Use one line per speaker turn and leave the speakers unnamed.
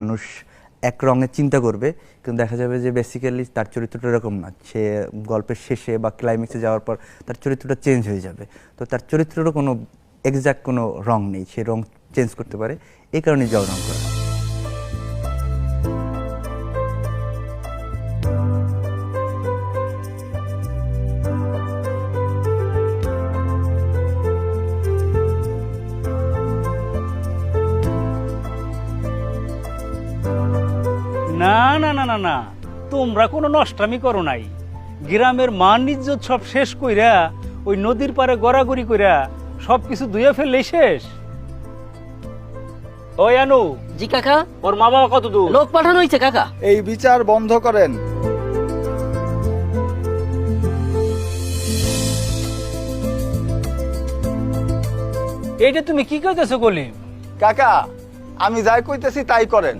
মানুষ এক রঙের চিন্তা করবে, কিন্তু দেখা যাবে যে বেসিক্যালি তার চরিত্রটা এরকম না। সে গল্পের শেষে বা ক্লাইম্যাক্সে যাওয়ার পর তার চরিত্রটা চেঞ্জ হয়ে যাবে। তো তার চরিত্রেরও কোনো এক্সাক্ট কোনো রং নেই, সে রং চেঞ্জ করতে পারে, এই কারণে জল রং করা।
না না না না না, তোমরা কোনো নষ্টামি করো নাই। গ্রামের মান ইজ্জত সব শেষ কইরা ওই নদীর পারে গড়াগড়ি কইরা সবকিছু ধুয়ে ফেললেই শেষ। ওই আনু,
জি কাকা,
ওর মা বাবা কত দূর?
লোক পাঠানো হয়েছে কাকা।
এই বিচার বন্ধ করেন।
এইটা তুমি কি কইতেছো কলিম?
কাকা, আমি যাই কইতেছি তাই করেন।